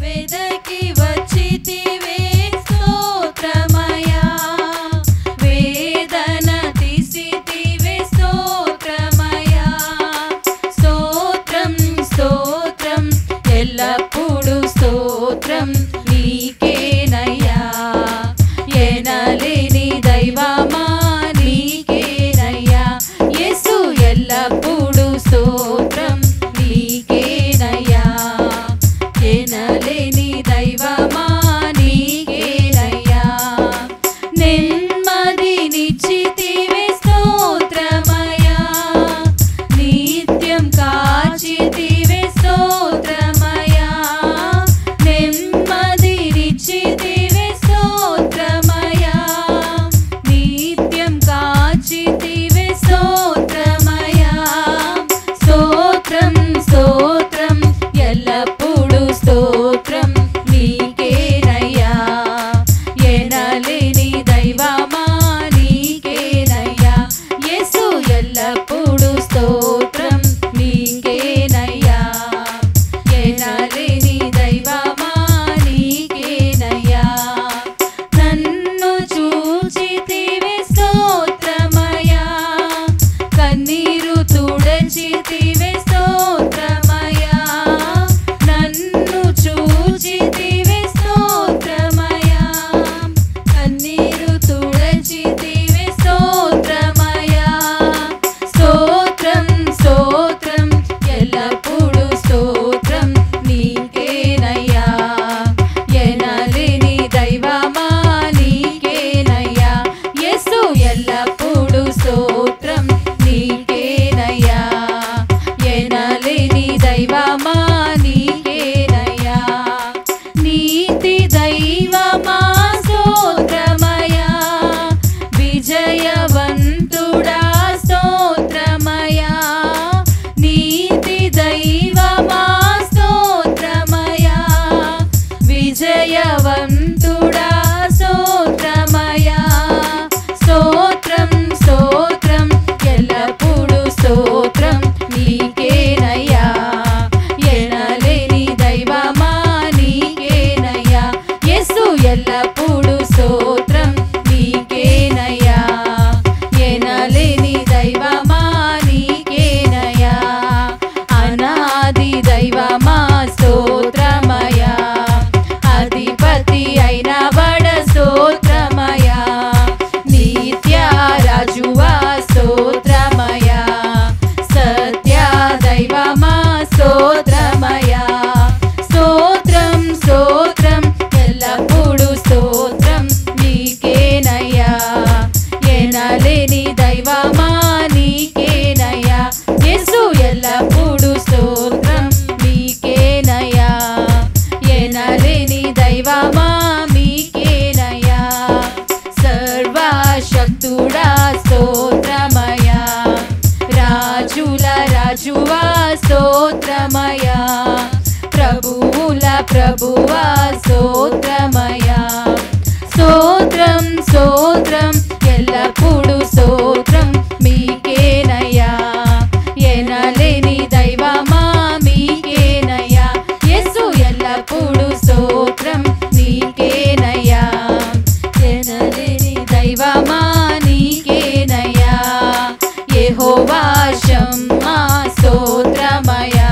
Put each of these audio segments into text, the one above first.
వెదకి వచ్చితివే స్తోత్రమయా వేదన తీసితివే స్తోత్రమయా స్తోత్రం స్తోత్రం ఎల్లప్పుడు స్తోత్రం నీకేనయ్యా ఎనలేని దైవమా నీకేనయ్యా యేసు ఎల్లప్పుడు స్తోత్రం నీకేనయ్యా ఎనలేని దైవమా నీకేనయ్యా నెమ్మదినిచ్చితివే స్తోత్రమయా నిత్యం కాచితివే స్తోత్రమయా నెమ్మదినిచ్చితివే స్తోత్రమయా నిత్యం కాచితివే స్తోత్రమయా స్తోత్రం స్తోత్రం ఎల్లప్పుడు స్తోత్రం నీకేనయ్యా ఎనలేని దైవమా నీకేనయ్యా యేసు ఎల్లప్పుడు స్తోత్రం నీకేనయ్యా ఎనలేని దైవమా నీకేనయ్యా నన్ను చూచితివే స్తోత్రమయా కన్నీరు తుడచితివే స్తోత్రమయా నన్ను చూచితివే స్తోత్రమయా కన్నీరు తుడచితివే స్తోత్రమయా స్తోత్రం స్తోత్రం ఎల్లప్పుడు స్తోత్రం నీకేనయ్యా ఎనలేని దైవమా నీకేనయ్యా యేసు ఎల్లప్పుడు స్తోత్రం నీకేనయ్యా ఎనలేని దైవమా నీకేనయ్యా నీతి దైవమా స్తోత్రమయా విజయవంతుడా స్తోత్రమయా నీతి దైవమా స్తోత్రమయా విజయవంతుడా స్తోత్రమయా స్తోత్రం స్తోత్రం ఎల్లప్పుడు స్తోత్రం నీకేనయ్యా ఎనలేని దైవమా నీకేనయ్యా యేసు ఎల్లప్పుడు స్తోత్రం నీకేనయ్యా ఎనలేని దైవమా నీకేనయ్యా అనాది దైవమా స్తోత్రమయా అధిపతి అయిన వడ స్తోత్రమయా నిత్య రాజువా స్తోత్రమయా సత్య దైవమా స్తోత్రమయా స్తోత్రం స్తోత్రం ఎల్లప్పుడు స్తోత్రం నీకేనయ్యా ఎనలేని దైవమా నీకేనయ్యా యేసు ఎల్లప్పుడు స్తోత్రం నీకేనయ్యా ఎనలేని దైవమా మీకేనయ్యా సర్వశక్తుడా స్తోత్రమయా రాజుల రాజువా స్తోత్రమయా ప్రభువుల ప్రభువా స్తోత్రమయా స్తోత్రం స్తోత్రం ఎల్లప్పుడు స్తోత్రం మీకేనయ్యా ఎనలేని దైవమా మీకేనయ్యా యేసు ఎల్లప్పుడు స్తోత్రం నీకేనయ్యా ఎనలేని దైవమా నీకేనయ్యా యెహోవా షమ్మా స్తోత్రమయా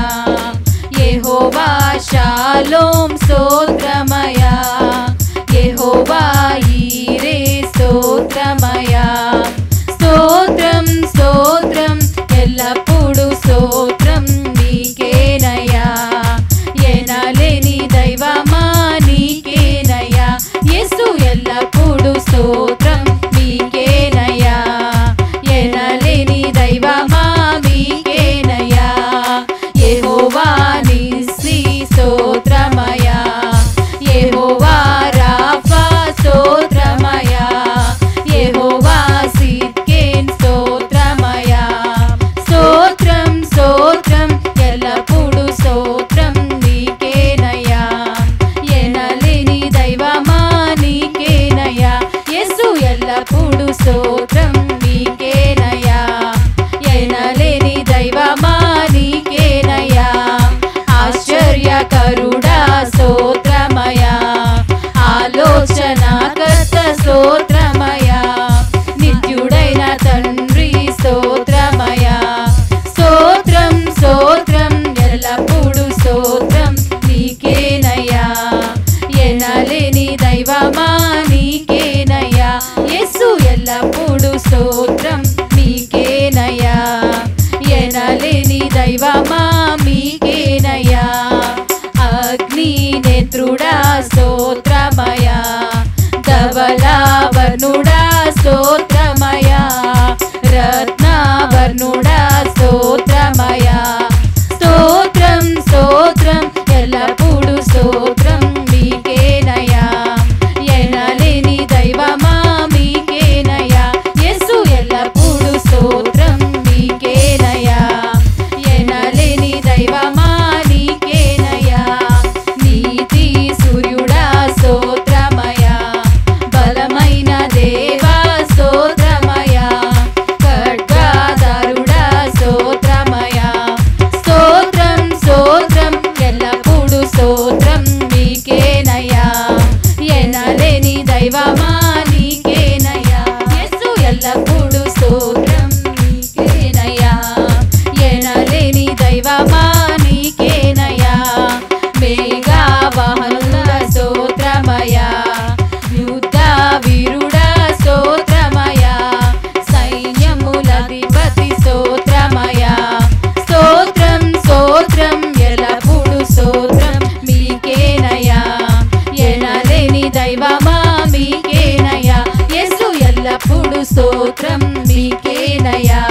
యెహోవా షాలోం స్తోత్రమయా యెహోవా ఈరే స్తోత్రమయా స్తోత్రం స్తోత్రం ఎల్లప్పుడు స్తోత్రం నీకేనయ్యా ఎనలేని దైవమా నీకేనయ్యా యేసు ఎల్లప్పుడు స్తోత్రం నీకేనయ్యా ఎనలేని దైవమా మీకేనయ్యా యెహోవా నిస్సి స్తోత్రమయా యెహోవా రాఫా స్తోత్రమయా యెహోవా సిద్కేన్ స్తోత్రమయా స్తోత్రం స్తోత్రం ఎల్లప్పుడు స్తోత్రం నీకేనయ్యా నేత్రుడా స్తోత్రమయా, ధవళవర్ణుడా స్తోత్రమయా, రత్నవర్ణుడా స్తోత్రమయా. స్తోత్రం స్తోత్రం ఎల్లప్పుడు స్తోత్రం మీకేనయా, ఎనలేని దైవమా మీకేనయా. యేసు ఎల్లప్పుడు స్తోత్రం మీకేనయా, ఎనలేని దైవమా నీకేనయా. నీతి సూర్యుడా స్తోత్రమయా, బలమైన దేవా స్తోత్రమయా, ఖడ్గధారుడా స్తోత్రమయా. స్తోత్రం స్తోత్రం ఎల్లప్పుడు స్తోత్రం మీకేనయా, ఎనలేని దైవమా నీకేనయా. యేసు ఎల్లప్పుడు స్తోత్రం మీకేనయా, ఎనలేని దైవమా నీకేనయా. మేఘవాహనుల స్తోత్రమయా, యుద్ధ వీరుడా స్తోత్రమయా, సైన్యములధిపతి స్తోత్రమయా. స్తోత్రం స్తోత్రం ఎల్లప్పుడు స్తోత్రం మీకేనయా, ఎనలేని దైవమా మీకేనయా. యేసు ఎల్లప్పుడు స్తోత్రం మీకేనయా,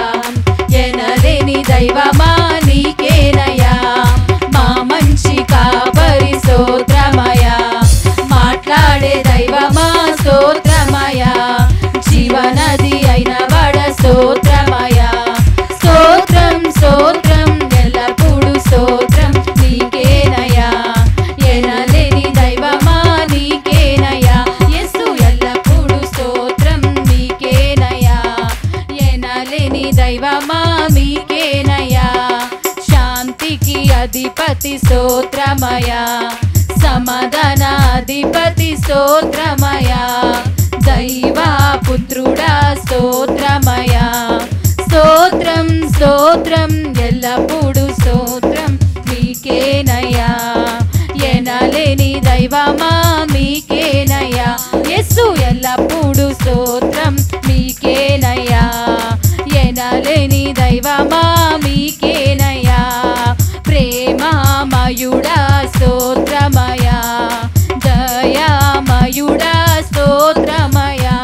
ఎనలేని దైవమా నీకేనయా. మా మంచి కాపరి స్తోత్రమయా, మాట్లాడే దైవమా స్తోత్రమయా, జీవనది అయిన వాడ స్తోత్రమయా. స్తోత్రం స్తోత్రం ఎల్లప్పుడు స్తోత్రం నీకేనయా, ఎనలేని దైవమా నీకేనయా. యేసు ఎల్లప్పుడు స్తోత్రం మీకేనయా, ఎనలేని దైవమా మీకేనయా. శాంతికి అధిపతి స్తోత్రమయా, సమాధాన అధిపతి స్తోత్రమయా, దైవ పుత్రుడా స్తోత్రమయా. స్తోత్రం స్తోత్రం ఎల్లప్పుడు స్తోత్రం మీకేనయా, ఎనలేని దైవమా మీకేనయా. యేసు ఎల్లప్పుడు స్తోత్రం మీకేనయా, ఎనలేని దైవమా మీకేనయా. ప్రేమమయుడా స్తోత్రమయా, దయామయుడా స్తోత్రమయా,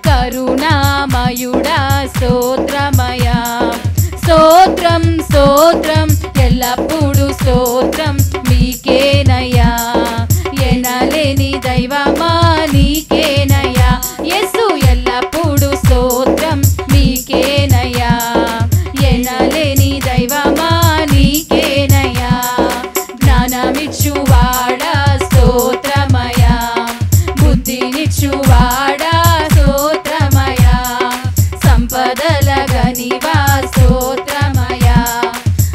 కరుణామయుడా స్తోత్రమయా. స్తోత్రం స్తోత్రం ఎల్లప్పుడు స్తోత్రం మీకేనయా, ఎనలేని దైవమా నీకేనయా. యేసు ఎల్లప్పుడు స్తోత్రం మీకేనయా, ఎనలేని దైవమా నీకేనయా. జ్ఞానమిచ్చువాడా స్తోత్రమయా, బుద్ధినిచ్చువాడా స్తోత్రమయా, సంపదల గనివా స్తోత్రమయా.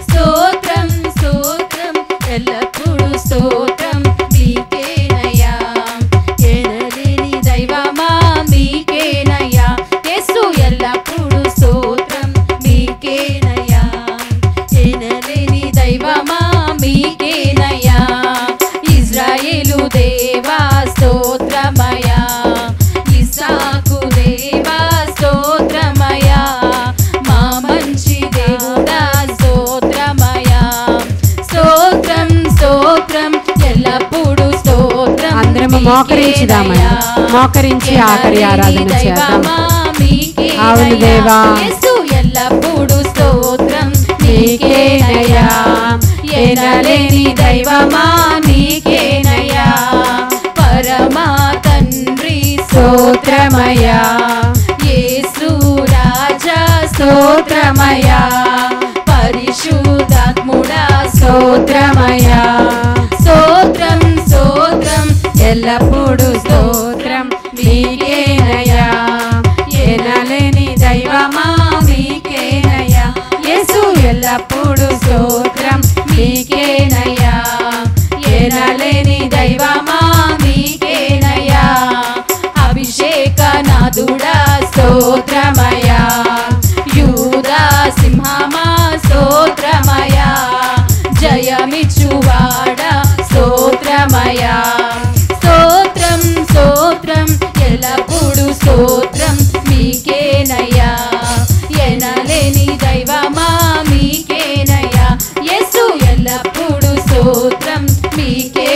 స్తోత్రం స్తోత్రం ఎల్లప్పుడు స్తోత్రం మీకేనయా, ఎనలేని దైవమా మీకేనయా. యేసు ఎల్లప్పుడు స్తోత్రం మీకేనయా, ఎనలేని దైవమా మీకేనయా. ఇజ్రాయేలు దేవా స్తోత్రమయా, ఇస్సాకు దేవా స్తోత్రమయా, మా మంచి దేవుడా స్తోత్రమయా. స్తోత్రం స్తోత్రం ఎల్లప్పుడు స్తోత్రం. అందరము మోకరించుదామని, మోకరించి ఆఖరి ఆరాధన చేద్దాం. అవును దేవా, యేసు ఎల్లప్పుడు స్తోత్రం నీకేనయా, ఎనలేని దైవమా నీకేనయా. పరమా తండ్రి స్తోత్రమయా, యేసు రాజా స్తోత్రమయా, పరిశుద్ధాత్ముడా స్తోత్రమయా. స్తోత్రం స్తోత్రం ఎల్లప్పుడు స్తోత్రం మీకేనయా, ఎనలేని దైవమా మీకేనయా. యేసు ఎల్లప్పుడు స్తోత్రం మీకేనయా, ఎనలేని దైవమా మీకేనయా. అభిషేకనాథుడా స్తోత్రమయా, యూదా సింహమా స్తోత్రమయా, జయమిచ్చువాడా స్తోత్రమయా. స్తోత్రం స్తోత్రం ఎల్లప్పుడు స్తోత్రం మీకేనయా, ఎనలేని దైవమా మీకేనయా. యేసు ఎల్లప్పుడు స్తోత్రం మీకే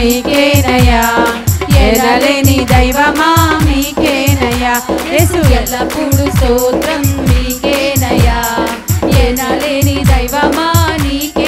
మీకేనయ్యా ఎనలేని దైవమా మీకేనయ్యా యేసు ఎల్లప్పుడు స్తోత్రం మీకేనయ్యా ఎనలేని దైవమా నీకే